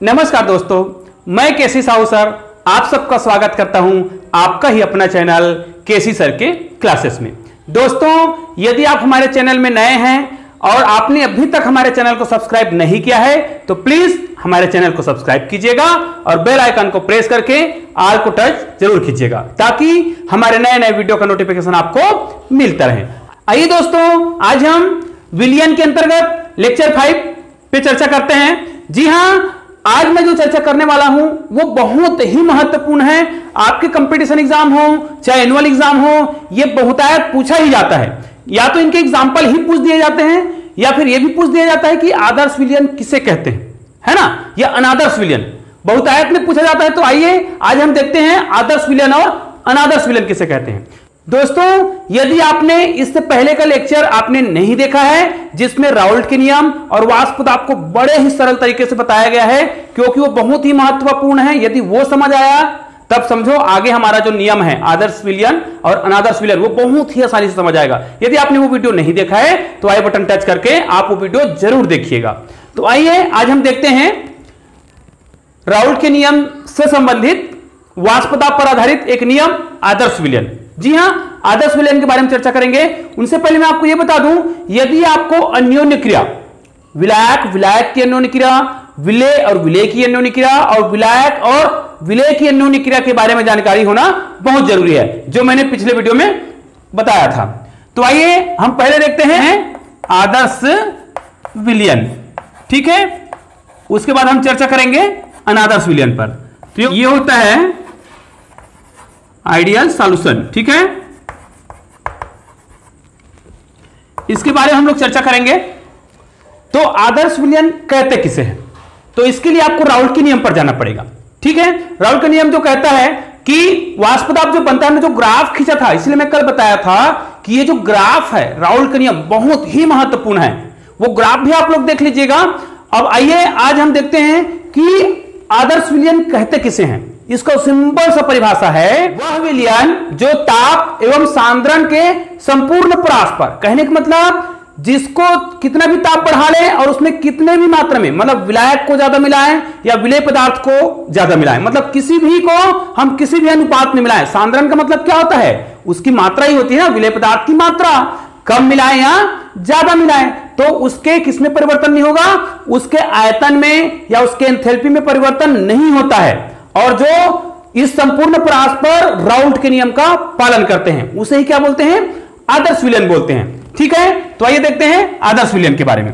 नमस्कार दोस्तों, मैं केसी साहू सर आप सबका स्वागत करता हूं आपका ही अपना चैनल केसी सर के क्लासेस में। दोस्तों, यदि आप हमारे चैनल में नए हैं और आपने अभी तक हमारे चैनल को सब्सक्राइब नहीं किया है तो प्लीज हमारे चैनल को सब्सक्राइब कीजिएगा और बेल आइकन को प्रेस करके ऑल को टच जरूर कीजिएगा ताकि हमारे नए नए वीडियो का नोटिफिकेशन आपको मिलता रहे। आइए दोस्तों, आज हम विलियन के अंतर्गत लेक्चर 5 पे चर्चा करते हैं। जी हां, आज मैं जो चर्चा करने वाला हूं वो बहुत ही महत्वपूर्ण है। आपके कंपटीशन एग्जाम हो चाहे एनुअल एग्जाम हो, ये बहुतायत पूछा ही जाता है। या तो इनके एग्जाम्पल ही पूछ दिए जाते हैं या फिर ये भी पूछ दिया जाता है कि आदर्श विलियन किसे कहते हैं, है ना, या अनादर्श विलियन बहुतायत में पूछा जाता है। तो आइए आज हम देखते हैं आदर्श विलियन और अनादर्श विलियन किसे कहते हैं। दोस्तों, यदि आपने इससे पहले का लेक्चर आपने नहीं देखा है जिसमें राउल्ट के नियम और वाष्पदाब को बड़े ही सरल तरीके से बताया गया है, क्योंकि वो बहुत ही महत्वपूर्ण है। यदि वो समझ आया तब समझो आगे हमारा जो नियम है आदर्श विलियन और अनादर्श विलियन वो बहुत ही आसानी से समझ आएगा। यदि आपने वो वीडियो नहीं देखा है तो आई बटन टच करके आप वो वीडियो जरूर देखिएगा। तो आइए आज हम देखते हैं राउल्ट के नियम से संबंधित वाष्पदाब पर आधारित एक नियम आदर्श विलियन। जी हां, आदर्श विलयन के बारे में चर्चा करेंगे। उनसे पहले मैं आपको यह बता दूं, यदि आपको अन्योन्य क्रिया विलायक विलायक की अन्योन्य क्रिया, विलेय और विलेय की अन्योन्य क्रिया और विलायक और विलेय की अन्योन्य क्रिया के बारे में जानकारी होना बहुत जरूरी है, जो मैंने पिछले वीडियो में बताया था। तो आइए हम पहले देखते हैं आदर्श विलयन, ठीक है। उसके बाद हम चर्चा करेंगे अनादर्श विलयन पर। तो ये होता है आइडियल सॉल्यूशन, ठीक है। इसके बारे में हम लोग चर्चा करेंगे। तो आदर्श विलयन कहते किसे हैं, तो इसके लिए आपको राउल्ट के नियम पर जाना पड़ेगा, ठीक है। राउल्ट का नियम जो कहता है कि वाष्पदाब जो बनता है, हमने जो ग्राफ खींचा था, इसलिए मैं कल बताया था कि ये जो ग्राफ है राउल्ट का नियम बहुत ही महत्वपूर्ण है। वो ग्राफ भी आप लोग देख लीजिएगा। अब आइए आज हम देखते हैं कि आदर्श विलयन कहते किसे हैं। इसका सिंपल सा परिभाषा है, वह विलयन जो ताप एवं सांद्रण के संपूर्ण परास पर, कहने का मतलब जिसको कितना भी ताप बढ़ा ले और उसमें कितने भी मात्रा में, मतलब विलायक को ज्यादा मिलाएं या विलेय पदार्थ को ज्यादा मिलाएं, मतलब किसी भी को हम किसी भी अनुपात में मिलाएं। सांद्रण का मतलब क्या होता है, उसकी मात्रा ही होती है ना, विलेय पदार्थ की मात्रा, कम मिलाएं या ज्यादा मिलाएं तो उसके किसमें परिवर्तन नहीं होगा, उसके आयतन में या उसके एंथैल्पी में परिवर्तन नहीं होता है। और जो इस संपूर्ण परास पर राउल्ट के नियम का पालन करते हैं उसे ही क्या बोलते हैं, आदर्श विलयन बोलते हैं, ठीक है। तो आइए देखते हैं आदर्श विलयन के बारे में।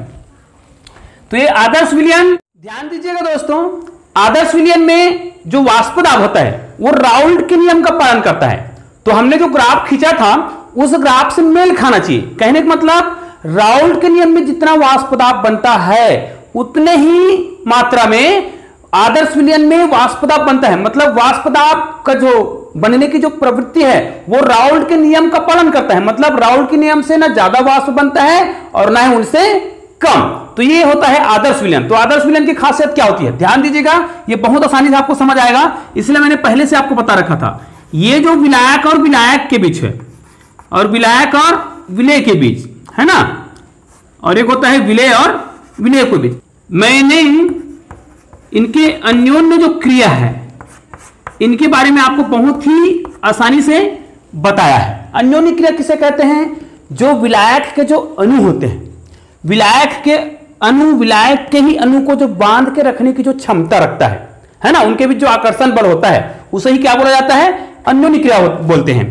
तो ये आदर्श विलयन, ध्यान दीजिएगा दोस्तों, आदर्श विलयन में जो वाष्पदाब होता है वो राउल्ट के नियम का पालन करता है। तो हमने जो ग्राफ खींचा था उस ग्राफ से मेल खाना चाहिए। कहने का मतलब राउल्ट के नियम में जितना वाष्पदाब बनता है उतने ही मात्रा में आदर्श विलयन में वाष्पदाब बनता है। मतलब वाष्पदाब का जो बनने की जो प्रवृत्ति है वो राउल्ट के नियम का पालन करता है। मतलब राउल्ट के नियम से ना ज्यादा वाष्प बनता है और ना ही उनसे कम। तो ये होता है आदर्श विलयन। तो आदर्श विलयन की खासियत क्या होती है, ध्यान दीजिएगा, ये बहुत आसानी से आपको समझ आएगा, इसलिए मैंने पहले से आपको बता रखा था। ये जो विलायक और विलायक के बीच है और विलायक और विलेय के बीच है ना, और एक होता है विलेय और विलेय के बीच, मैंने इनके अन्योन्य जो क्रिया है इनके बारे में आपको बहुत ही आसानी से बताया है। अन्योन्य क्रिया किसे कहते हैं, जो विलायक के जो अणु होते हैं, विलायक के अणु विलायक के ही अणु को जो बांध के रखने की जो क्षमता रखता है ना, उनके बीच जो आकर्षण बल होता है उसे ही क्या बोला जाता है, अन्योन्य क्रिया बोलते हैं।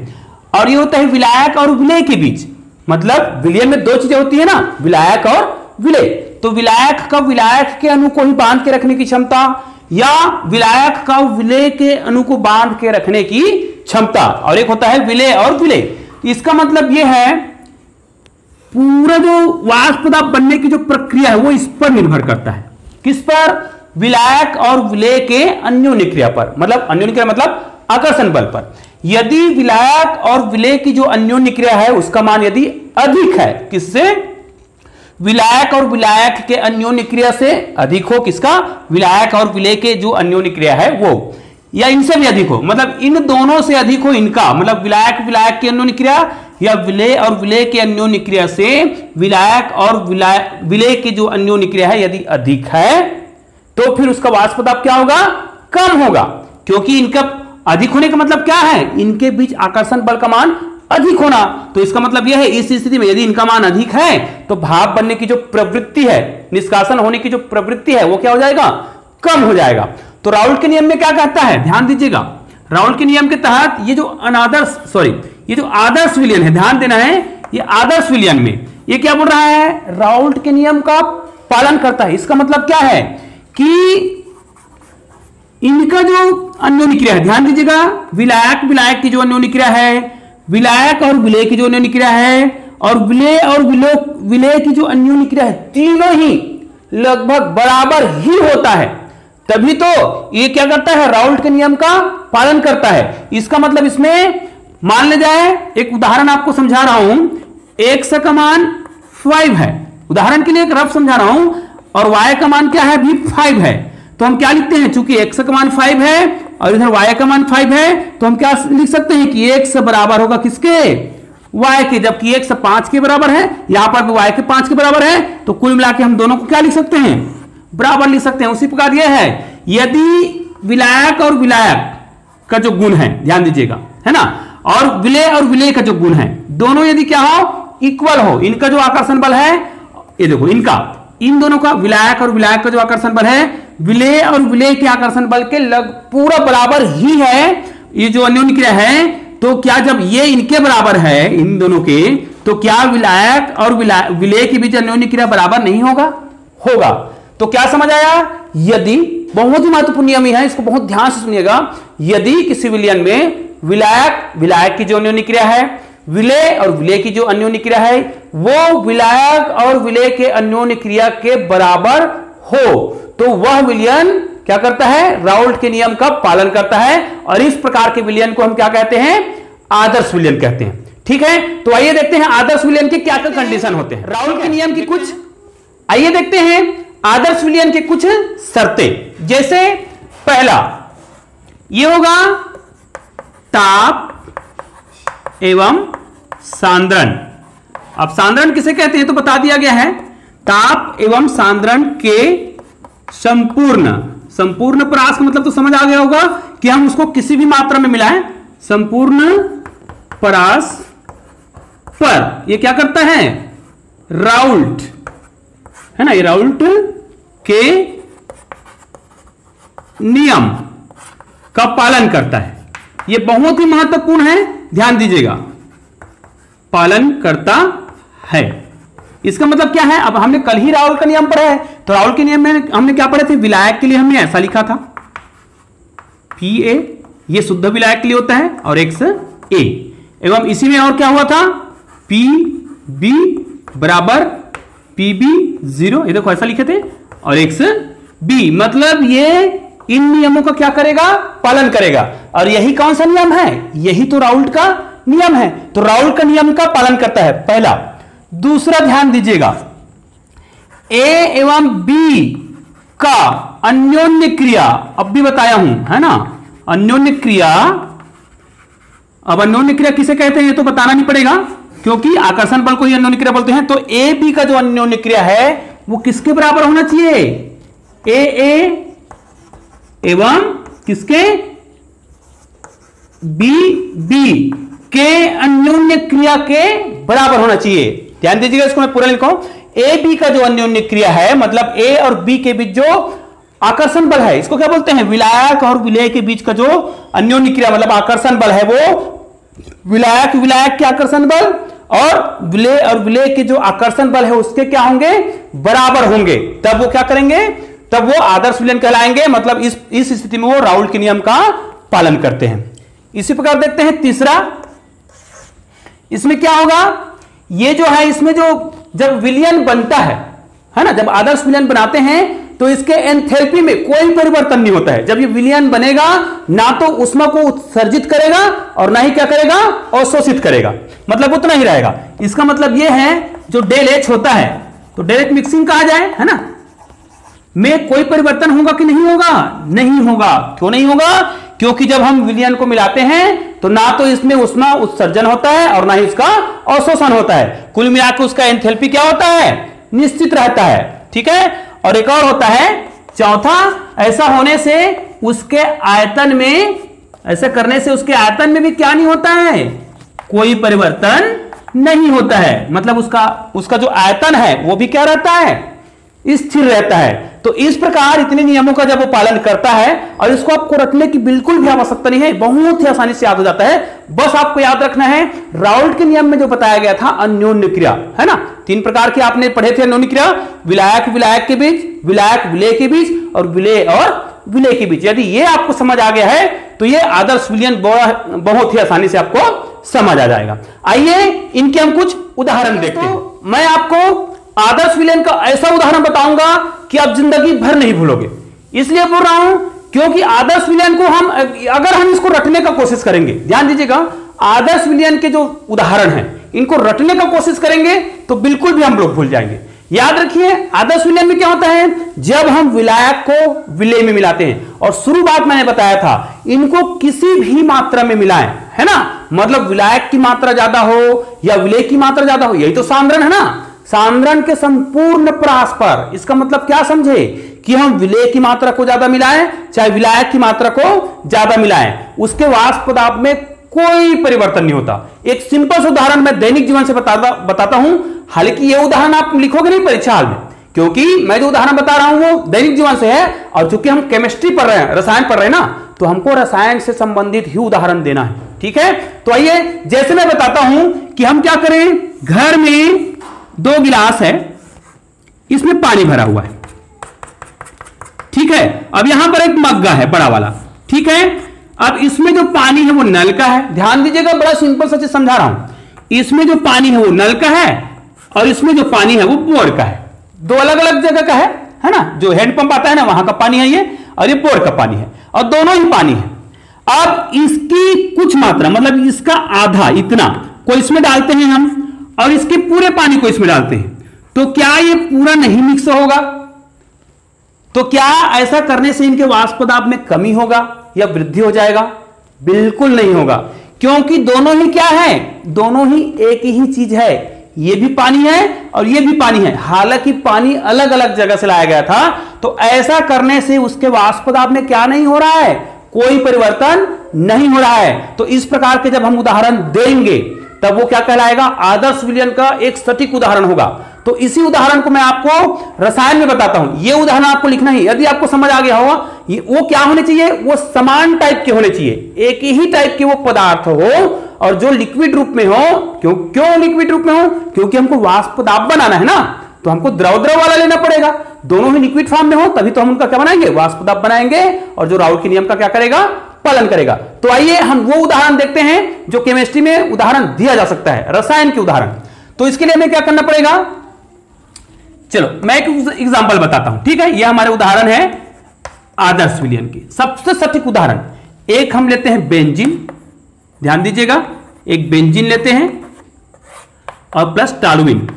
और ये होता है विलायक और विलेय के बीच। मतलब विलयन में दो चीजें होती है ना, विलायक और विलेय। तो विलायक का विलायक के अणु को ही बांध के रखने की क्षमता या विलायक का विलेय के अणु को बांध के रखने की क्षमता, और एक होता है विलेय और विलेय। इसका मतलब यह है पूरा जो वाष्पदाब बनने की जो प्रक्रिया है वो इस पर निर्भर करता है। किस पर, विलायक और विलेय के अन्योन्य क्रिया पर। मतलब अन्योन्य क्रिया मतलब आकर्षण बल पर। यदि विलायक और विलेय की जो अन्योन्य क्रिया है उसका मान यदि अधिक है, किससे, विलायक और विलायक के अन्योन्य क्रिया से अधिक हो, किसका, विलायक और विलेय के जो अन्योन्य क्रिया है वो, या इनसे भी अधिक हो, मतलब इन दोनों से अधिक हो इनका, मतलब विलायक विलायक की अन्योन्य क्रिया या विलेय और विलेय के अन्योन्य क्रिया से विलायक और विलेय की जो अन्योन्य क्रिया है यदि अधिक है तो फिर उसका वाष्प दाब क्या होगा, कम होगा, क्योंकि इनका अधिक होने का मतलब क्या है, इनके बीच आकर्षण बल का मान अधिक होना। तो इसका मतलब यह है इस स्थिति में यदि इनका मान अधिक है तो भाप बनने की जो प्रवृत्ति है, निष्कासन होने की जो प्रवृत्ति है, वो क्या हो जाएगा, कम हो जाएगा। तो राउल्ट के नियम में क्या कहता है, ध्यान दीजिएगा, राउल्ट के नियम के तहत ये जो ये जो आदर्श विलयन है, ध्यान देना है, ये आदर्श विलयन में ये क्या बोल रहा है, राउल्ट के नियम का पालन करता है। इसका मतलब क्या है कि इनका जो अन्योन्य क्रिया है, ध्यान दीजिएगा, विलायक विलायक की जो अन्योन्य क्रिया है, विलायक और विलेय की जो अन्योन्य क्रिया है, और विलेय और विलेय की जो अन्योन्य क्रिया है, तीनों ही लगभग बराबर ही होता है। तभी तो ये क्या करता है, राउल्ट के नियम का पालन करता है। इसका मतलब इसमें मान ले जाए, एक उदाहरण आपको समझा रहा हूं, x का मान 5 है, उदाहरण के लिए एक रफ समझा रहा हूं, और y का मान क्या है, भी 5 है। तो हम क्या लिखते हैं, चूंकि x का मान 5 है और इधर y का मान 5 है, तो हम क्या लिख सकते हैं कि x बराबर होगा किसके, y के, जबकि x 5 के बराबर है, यहां पर भी y के 5 के बराबर है, तो कुल मिला के हम दोनों को क्या लिख सकते हैं, बराबर लिख सकते हैं। उसी प्रकार यह है, यदि विलायक और विलायक का जो गुण है, ध्यान दीजिएगा, है ना, और विलेय और विलेय का जो गुण है, दोनों यदि क्या हो, इक्वल हो, इनका जो आकर्षण बल है, ये देखो इन दोनों का, विलायक और विलायक का जो आकर्षण बल है, विलेय और विलेय के आकर्षण बल के पूरा बराबर ही है, ये जो अन्योन्य क्रिया है, तो क्या जब ये इनके बराबर है, इन दोनों के, तो क्या विलायक और विलेय के बीच अन्योन्य क्रिया बराबर नहीं होगा, होगा। तो क्या समझ आया, यदि, बहुत ही महत्वपूर्ण नियम है, इसको बहुत ध्यान से सुनिएगा, यदि किसी विलयन में विलायक विलायक की जो अन्योन्य क्रिया है, विलेय और विलेय की जो अन्योन्य क्रिया है, वो विलायक और विलेय के अन्योन्य क्रिया के बराबर हो, तो वह विलयन क्या करता है, राउल्ट के नियम का पालन करता है, और इस प्रकार के विलयन को हम क्या कहते हैं, आदर्श विलयन कहते हैं। ठीक है, तो आइए देखते हैं आदर्श विलयन के क्या क्या कंडीशन होते हैं, राउल्ट के नियम की कुछ, आइए देखते हैं आदर्श विलयन के कुछ शर्तें। जैसे पहला ये होगा ताप एवं सांद्रण। अब सांद्रण किसे कहते हैं तो बता दिया गया है, ताप एवं सांद्रण के संपूर्ण परास का मतलब तो समझ आ गया होगा कि हम उसको किसी भी मात्रा में मिलाएं, संपूर्ण परास पर ये क्या करता है, राउल्ट, है ना, ये राउल्ट के नियम का पालन करता है। ये बहुत ही महत्वपूर्ण है, ध्यान दीजिएगा, पालन करता है। इसका मतलब क्या है, अब हमने कल ही राउल्ट का नियम पढ़ा है, तो राउल्ट के नियम में हमने क्या पढ़े थे, विलायक के लिए हमने ऐसा लिखा था, Pa, ये शुद्ध विलायक के लिए होता है, और XA, एवं इसी में और क्या हुआ था, Pb बराबर Pb0, ये देखो ऐसा लिखे थे, और XB, मतलब ये इन नियमों का क्या करेगा, पालन करेगा। और यही कौन सा नियम है, यही तो राउल्ट का नियम है, तो राउल्ट का नियम का पालन करता है, पहला। दूसरा ध्यान दीजिएगा, A एवं B का अन्योन्य क्रिया, अब भी बताया हूं, है ना, अन्योन्य क्रिया। अब अन्योन्य क्रिया किसे कहते हैं ये तो बताना नहीं पड़ेगा, क्योंकि आकर्षण बल को ही अन्योन्य क्रिया बोलते हैं। तो ए बी का जो अन्योन्य क्रिया है वो किसके बराबर होना चाहिए, ए एवं किसके, बी के अन्योन्य क्रिया के बराबर होना चाहिए। ध्यान दीजिएगा, इसको मैं पूरा लिखा हूं, ए बी का जो अन्योन्य क्रिया है, मतलब ए और बी के बीच जो आकर्षण बल है, इसको क्या बोलते हैं, विलायक और विलेय के बीच का जो अन्योन्य क्रिया मतलब आकर्षण बल है, वो विलायक के आकर्षण बल और विलेय के जो आकर्षण बल है उसके क्या होंगे, बराबर होंगे। तब वो क्या करेंगे, तब वो आदर्श विलयन कहलाएंगे, मतलब इस स्थिति में वो राउल्ट के नियम का पालन करते हैं। इसी प्रकार देखते हैं तीसरा, इसमें क्या होगा, ये जो है इसमें जो जब विलयन बनता है ना, जब आदर्श विलयन बनाते हैं तो इसके एंथैल्पी में कोई परिवर्तन नहीं होता है। जब ये विलयन बनेगा ना तो ऊष्मा को उत्सर्जित करेगा और ना ही क्या करेगा, अवशोषित करेगा, मतलब उतना ही रहेगा। इसका मतलब ये है जो डेल एच होता है तो डायरेक्ट मिक्सिंग कहा जाए, है ना, में कोई परिवर्तन होगा कि नहीं होगा, नहीं होगा। क्यों नहीं होगा, क्योंकि जब हम विलयन को मिलाते हैं तो ना तो इसमें ऊष्मा उत्सर्जन होता है और ना ही इसका अवशोषण होता है। कुल मिलाकर उसका एंथैल्पी क्या होता है, निश्चित रहता है। ठीक है, और एक और होता है चौथा, ऐसा होने से उसके आयतन में, ऐसा करने से उसके आयतन में भी क्या नहीं होता है, कोई परिवर्तन नहीं होता है। मतलब उसका जो आयतन है वो भी क्या रहता है, स्थिर रहता है। तो इस प्रकार इतने नियमों का जब वो पालन करता है, और इसको आपको रखने की बिल्कुल भी आवश्यकता नहीं है, बहुत ही आसानी से याद हो जाता है। बस आपको याद रखना है राउल्ट के नियम में जो बताया गया था अन्योन्य क्रिया, है ना, 3 प्रकार की आपने पढ़े थे अन्योन्य क्रिया, विलायक विलायक के बीच, विलायक विलेय के बीच, और विलेय और विलेय के बीच। यदि ये आपको समझ आ गया है तो ये आदर्श विलयन बहुत ही आसानी से आपको समझ आ जाएगा। आइए इनके हम कुछ उदाहरण देखते हैं। मैं आपको आदर्श विलयन का ऐसा उदाहरण बताऊंगा कि आप जिंदगी भर नहीं भूलोगे। इसलिए बोल रहा हूं क्योंकि आदर्श विलयन को हम, अगर हम इसको रटने का कोशिश करेंगे, ध्यान दीजिएगा, आदर्श विलयन के जो उदाहरण हैं इनको रटने का कोशिश करेंगे तो बिल्कुल भी हम लोग भूल जाएंगे। याद रखिए आदर्श विलयन में क्या होता है, जब हम विलायक को विलेय में मिलाते हैं, और शुरू बात मैंने बताया था इनको किसी भी मात्रा में मिलाएं, है ना, मतलब विलायक की मात्रा ज्यादा हो या विलेय की मात्रा ज्यादा हो, यही तो सांद्रण है ना, सांद्रण के संपूर्ण परास पर। इसका मतलब क्या समझे कि हम विलेय की मात्रा को ज्यादा मिलाएं चाहे विलायक की मात्रा को ज्यादा मिलाएं, उसके वाष्प पदार्थ में कोई परिवर्तन नहीं होता। एक सिंपल सा उदाहरण मैं दैनिक जीवन से बताता हूं, हालांकि यह उदाहरण आप लिखोगे नहीं परीक्षा हाल में, क्योंकि मैं जो उदाहरण बता रहा हूं वो दैनिक जीवन से है, और चूंकि हम केमिस्ट्री पढ़ रहे हैं, रसायन पढ़ रहे हैं ना, तो हमको रसायन से संबंधित ही उदाहरण देना है, ठीक है। तो आइए जैसे मैं बताता हूं कि हम क्या करें, घर में 2 गिलास है, इसमें पानी भरा हुआ है, ठीक है। अब यहां पर एक मग्गा है बड़ा वाला, ठीक है। अब इसमें जो पानी है वो नल का है, ध्यान दीजिएगा, बड़ा सिंपल सा चीज समझा रहा हूं। इसमें जो पानी है वो नल का है, और इसमें जो पानी है वो बोर का है। 2 अलग अलग जगह का है ना, जो हैंडपंप आता है ना वहां का पानी है ये, और ये बोर का पानी है, और दोनों ही पानी है। अब इसकी कुछ मात्रा, मतलब इसका आधा इतना को इसमें डालते हैं हम, और इसके पूरे पानी को इसमें डालते हैं, तो क्या ये पूरा नहीं मिक्स होगा? तो क्या ऐसा करने से इनके वाष्प पदार्थ में कमी होगा या वृद्धि हो जाएगा? बिल्कुल नहीं होगा, क्योंकि दोनों ही क्या है, दोनों ही एक ही चीज है। ये भी पानी है और ये भी पानी है, हालांकि पानी अलग अलग जगह से लाया गया था। तो ऐसा करने से उसके वाष्प पदार्थ में क्या नहीं हो रहा है, कोई परिवर्तन नहीं हो रहा है। तो इस प्रकार के जब हम उदाहरण देंगे तब वो क्या कहलाएगा, आदर्श विलयन का एक सटीक उदाहरण होगा। तो इसी उदाहरण को मैं आपको रसायन में बताता हूं, ये उदाहरण आपको लिखना ही, यदि आपको समझ आ गया होगा, वो क्या होने चाहिए, वो समान टाइप के होने चाहिए, एक ही टाइप के वो पदार्थ हो, और जो लिक्विड रूप में हो। क्यों लिक्विड रूप में हो, क्योंकि हमको वाष्प पदार्थ बनाना है ना, तो हमको द्रव द्रव वाला लेना पड़ेगा। दोनों ही लिक्विड फॉर्म में हो तभी तो हम उनका क्या बनाएंगे, वाष्प पदार्थ बनाएंगे, और जो राउल्ट के नियम का क्या करेगा, पालन करेगा। तो आइए हम वो उदाहरण देखते हैं जो केमिस्ट्री में उदाहरण दिया जा सकता है, रसायन के उदाहरण। तो इसके लिए हमें क्या करना पड़ेगा, चलो मैं एक एग्जांपल बताता हूं, ठीक है। यह हमारे उदाहरण है आदर्श विलयन की, सबसे सटीक उदाहरण। एक हम लेते हैं बेंजीन, ध्यान दीजिएगा, एक बेंजीन लेते हैं और प्लस टॉलुइन।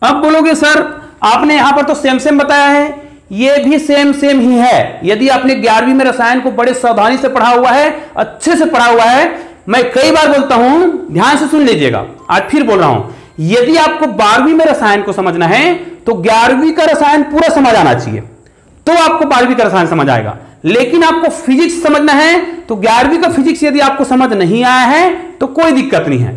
अब बोलोगे सर आपने यहां पर तो सेम सेम बताया है, ये भी सेम सेम ही है। यदि आपने 11वीं में रसायन को बड़े सावधानी से पढ़ा हुआ है, अच्छे से पढ़ा हुआ है, मैं कई बार बोलता हूं, ध्यान से सुन लीजिएगा, आज फिर बोल रहा हूं, यदि आपको 12वीं में रसायन को समझना है तो 11वीं का रसायन पूरा समझ आना चाहिए, तो आपको 12वीं का रसायन समझ आएगा। लेकिन आपको फिजिक्स समझना है तो 11वीं का फिजिक्स यदि आपको समझ नहीं आया है तो कोई दिक्कत नहीं है,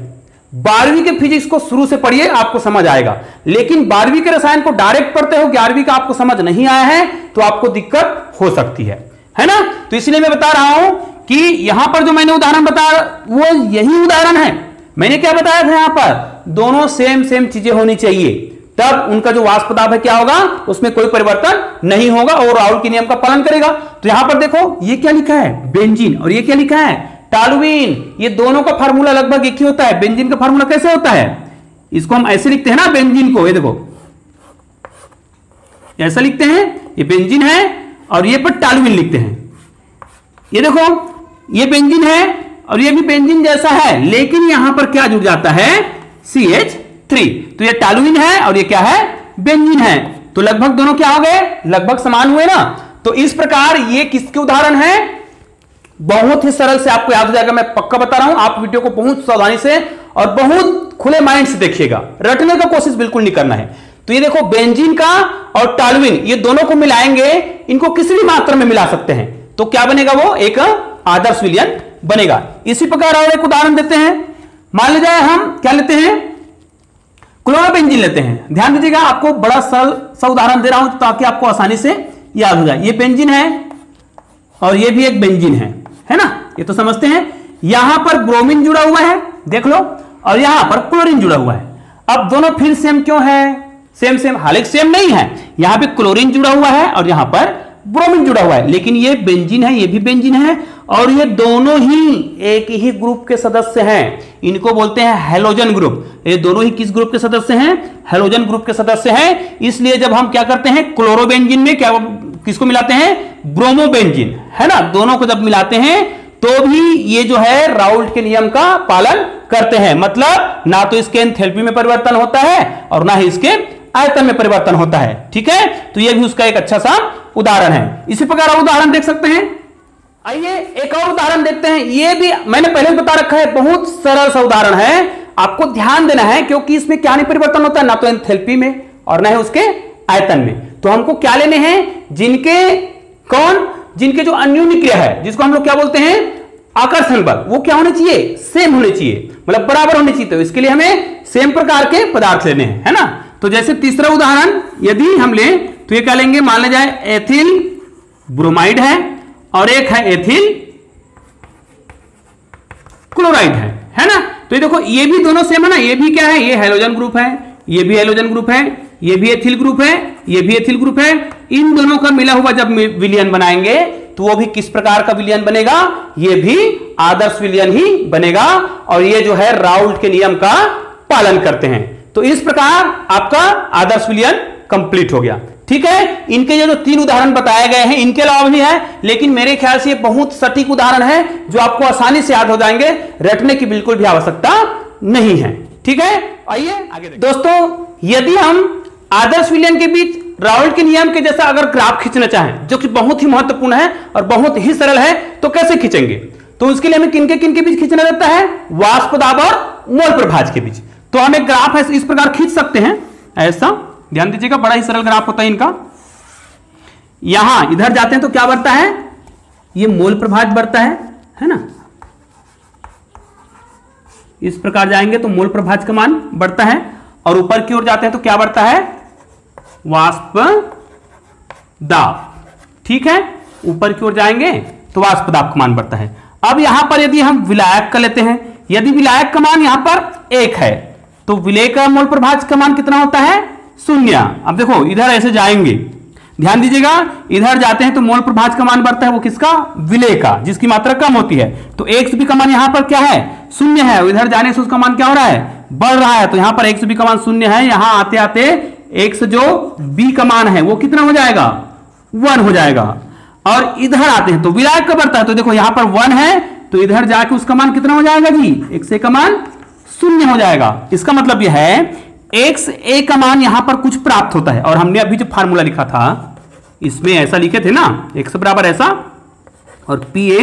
12वीं के फिजिक्स को शुरू से पढ़िए, आपको समझ आएगा। लेकिन 12वीं के रसायन को डायरेक्ट पढ़ते हो, 11वीं का आपको समझ नहीं आया है तो आपको दिक्कत हो सकती है ना। तो इसलिए मैं बता रहा हूं कि यहां पर जो मैंने उदाहरण बताया वो यही उदाहरण है। मैंने क्या बताया था, यहां पर दोनों सेम सेम चीजें होनी चाहिए, तब उनका जो वाष्प पदार्थ है क्या होगा, उसमें कोई परिवर्तन नहीं होगा और राउल्ट के नियम का पालन करेगा। तो यहां पर देखो ये क्या लिखा है, बेंजीन, और ये क्या लिखा है, टॉलुइन। ये दोनों का फार्मूला लगभग एक ही होता है। बेंजीन का फार्मूला कैसे होता है, इसको हम ऐसे लिखते हैं ना, बेंजीन को, ये देखो ऐसा लिखते हैं, ये बेंजीन है और ये पर टॉलुइन लिखते हैं। ये देखो ये बेंजीन है और ये भी बेंजीन जैसा है, लेकिन यहां पर क्या जुड़ जाता है, CH3। तो ये टॉलुइन है और ये क्या है, बेंजीन है। तो लगभग दोनों क्या हो गए, लगभग समान हुए ना। तो इस प्रकार ये किसके उदाहरण है, बहुत ही सरल से आपको याद हो जाएगा, मैं पक्का बता रहा हूं। आप वीडियो को बहुत सावधानी से और बहुत खुले माइंड से देखिएगा, रटने का कोशिश बिल्कुल नहीं करना है। तो ये देखो बेंजीन का और टॉल्यूइन ये दोनों को मिलाएंगे, इनको किसी भी मात्रा में मिला सकते हैं, तो क्या बनेगा, वो एक आदर्श विलयन बनेगा। इसी प्रकार और एक उदाहरण देते हैं। मान लीजिए हम क्या लेते हैं, क्लोरोबेंजीन लेते हैं। ध्यान दीजिएगा, आपको बड़ा सरल सा उदाहरण दे रहा हूं ताकि आपको आसानी से याद हो जाए। ये बेंजीन है और ये भी एक बेंजीन है ना, ये तो समझते हैं। यहां पर ब्रोमीन जुड़ा हुआ है, देख लो, और यहां पर क्लोरीन जुड़ा हुआ है। अब दोनों फिर सेम क्यों है, सेम, हालांकि सेम नहीं है, यहां पे क्लोरीन जुड़ा हुआ है और यहां पर ब्रोमीन जुड़ा हुआ है, लेकिन ये बेंजीन है, ये भी बेंजीन है, और ये दोनों ही एक ही ग्रुप के सदस्य हैं। इनको बोलते हैं हैलोजन ग्रुप। ये दोनों ही किस ग्रुप के सदस्य हैं, हैलोजन ग्रुप के सदस्य हैं। इसलिए जब हम क्या करते हैं, क्लोरोबेंजीन में क्या किसको मिलाते हैं, ब्रोमोबेंजीन, है ना, दोनों को जब मिलाते हैं तो भी ये जो है राउल्ट के नियम का पालन करते हैं। मतलब ना तो इसके एंथैल्पी में परिवर्तन होता है और ना ही इसके आयतन में परिवर्तन होता है। ठीक है, तो ये भी उसका एक अच्छा सा उदाहरण है। इसी प्रकार उदाहरण देख सकते हैं। आइए एक और उदाहरण देखते हैं। ये भी मैंने पहले बता रखा है, बहुत सरल सा उदाहरण है, आपको ध्यान देना है, क्योंकि इसमें क्या नहीं परिवर्तन होता है, ना तो एंथैल्पी में और ना ही उसके आयतन में। तो हमको क्या लेने हैं, जिनके जो अन्योन्य क्रिया है, जिसको हम लोग क्या बोलते हैं, आकर्षण बल, वो क्या होने चाहिए, सेम होने चाहिए, मतलब बराबर होने चाहिए। तो इसके लिए हमें सेम प्रकार के पदार्थ लेने हैं, है ना। तो जैसे तीसरा उदाहरण यदि हम लें तो ये क्या लेंगे, मान लिया जाए एथिल ब्रोमाइड है और एक है एथिल क्लोराइड है ना। तो ये देखो, ये भी दोनों सेम है ना, ये भी क्या है, ये हैलोजन ग्रुप है, ये भी हैलोजन ग्रुप है, ये भी एथिल ग्रुप है, ये भी एथिल ग्रुप है। इन दोनों का मिला हुआ जब विलयन बनाएंगे तो वो भी किस प्रकार का विलयन बनेगा, ये भी आदर्श विलयन ही बनेगा, और ये जो है राउल्ट के नियम का पालन करते हैं। तो इस प्रकार आपका आदर्श विलयन कंप्लीट हो गया। ठीक है, इनके जो 3 उदाहरण बताए गए हैं, इनके अलावा भी है, लेकिन मेरे ख्याल से ये बहुत सटीक उदाहरण है जो आपको आसानी से याद हो जाएंगे, रटने की बिल्कुल भी आवश्यकता नहीं है। ठीक है, आइए आगे दोस्तों, यदि हम आदर्श विलयन के बीच राउल्ट के नियम के जैसा अगर ग्राफ खींचना चाहें, जो कि बहुत ही महत्वपूर्ण है और बहुत ही सरल है, तो कैसे खींचेंगे, तो उसके लिए हमें किनके बीच खींचना रहता है, वाष्प दाब और मोल प्रभाज के बीच। तो हम एक ग्राफ ऐसे इस प्रकार खींच सकते हैं, ऐसा ध्यान दीजिएगा, बड़ा ही सरल ग्राफ होता है इनका। यहां इधर जाते हैं तो क्या बढ़ता है, ये मोल प्रभाज बढ़ता है ना, इस प्रकार जाएंगे तो मोल प्रभाज का मान बढ़ता है, और ऊपर की ओर जाते हैं तो क्या बढ़ता है, वाष्प दाब। ठीक है, ऊपर की ओर जाएंगे तो वाष्प दाब का मान बढ़ता है। अब यहां पर यदि हम विलायक का लेते हैं, यदि विलायक का मान यहां पर 1 है तो विलेय का मोल प्रभाज का मान कितना होता है, 0। अब देखो इधर ऐसे जाएंगे, ध्यान दीजिएगा, इधर जाते हैं तो मोल प्रभाज का मान बढ़ता है, वो किसका, विलेय का, जिसकी मात्रा कम होती है। तो Xb का मान यहां पर क्या है, 0 है, इधर जाने से उसका मान क्या हो रहा है, बढ़ रहा है। तो यहां पर Xb का मान 0 है, यहां आते आते X जो B का मान है वो कितना हो जाएगा, 1 हो जाएगा। और इधर आते हैं तो विलायक का बढ़ता है, तो देखो यहां पर 1 है, तो इधर जाके उसका मान कितना हो जाएगा जी, Xa का मान 0 हो जाएगा। इसका मतलब यह है Xa का मान यहां पर कुछ प्राप्त होता है, और हमने अभी जो फार्मूला लिखा था इसमें ऐसा लिखे थे ना, X बराबर ऐसा और Pa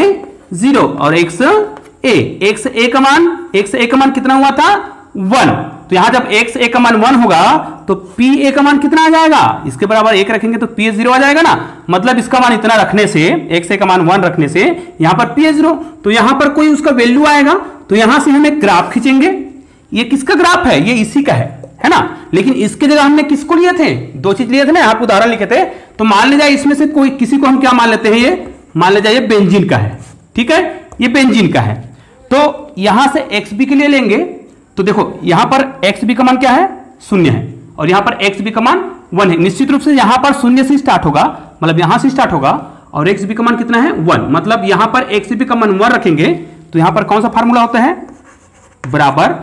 0 और Xa का मान कितना हुआ था, 1। तो यहां जब Xa का मान 1 होगा तो Pa का मान कितना आ जाएगा, इसके बराबर 1 रखेंगे तो Pa 0 आ जाएगा ना। मतलब इसका मान इतना रखने से, Xa का मान 1 रखने से यहां पर Pa 0, तो यहां पर कोई उसका वैल्यू आएगा, तो यहां से हम एक ग्राफ खींचेंगे। ये किसका ग्राफ है, ये इसी का है ना। लेकिन इसके जगह हमने किसको लिए थे, 2 चीज लिए थे ना, आप उदाहरण लिखे थे। तो मान लीजिए इसमें से कोई किसी को हम क्या मान लेते हैं, ये मान लीजिए ये बेंजीन का है। ठीक है, ये बेंजीन का है, तो यहां से Xb के लिए लेंगे तो देखो यहां पर Xb का मान क्या है, 0 है, और यहां पर Xb का मान 1 है। निश्चित रूप से यहां पर 0 से स्टार्ट होगा, मतलब यहां से स्टार्ट होगा, और Xb का मान कितना है, 1। मतलब यहां पर Xb का मान 1 रखेंगे तो यहां पर कौन सा फार्मूला होता है, बराबर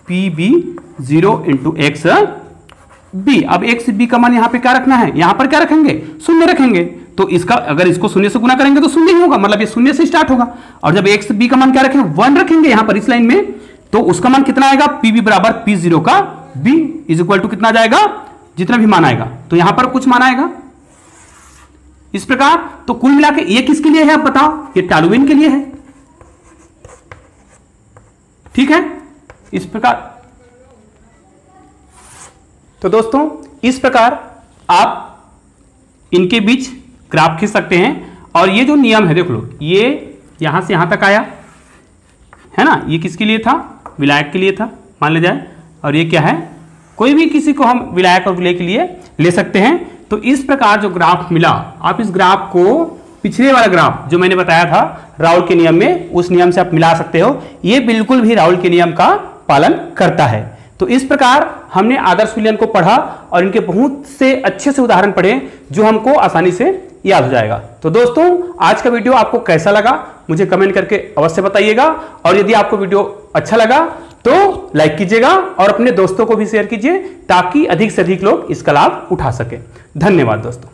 PB0 × XB। अब XB का मान यहां पे क्या रखना है, यहां पर क्या रखेंगे, 0 रखेंगे। तो इसका अगर इसको 0 से गुना करेंगे तो 0 ही होगा, मतलब ये 0 से स्टार्ट होगा। और जब XB का मान क्या रखेंगे, 1 रखेंगे यहां पर इस लाइन में, तो उसका मान कितना आएगा, PB बराबर P0 का B इक्वल टू कितना जाएगा, जितना भी मान आएगा, तो यहां पर कुछ मान आएगा इस प्रकार। तो कुल मिला के ये किसके लिए है, आप बताओ, ये टॉल्यूइन के लिए है। ठीक है, इस प्रकार। तो दोस्तों इस प्रकार आप इनके बीच ग्राफ खींच सकते हैं। और ये जो नियम है देख लो, ये यहां से यहां तक आया है ना, ये किसके लिए था, विलायक के लिए था मान लिया जाए। और ये क्या है, कोई भी किसी को हम विलायक और विलय के लिए ले सकते हैं। तो इस प्रकार जो ग्राफ मिला, आप इस ग्राफ को पिछले वाला ग्राफ जो मैंने बताया था राउल के नियम में, उस नियम से आप मिला सकते हो। ये बिल्कुल भी राउल के नियम का पालन करता है। तो इस प्रकार हमने आदर्श विलयन को पढ़ा और इनके बहुत से अच्छे से उदाहरण पढ़े जो हमको आसानी से याद हो जाएगा। तो दोस्तों, आज का वीडियो आपको कैसा लगा मुझे कमेंट करके अवश्य बताइएगा। और यदि आपको वीडियो अच्छा लगा तो लाइक कीजिएगा और अपने दोस्तों को भी शेयर कीजिए ताकि अधिक से अधिक लोग इसका लाभ उठा सके। धन्यवाद दोस्तों।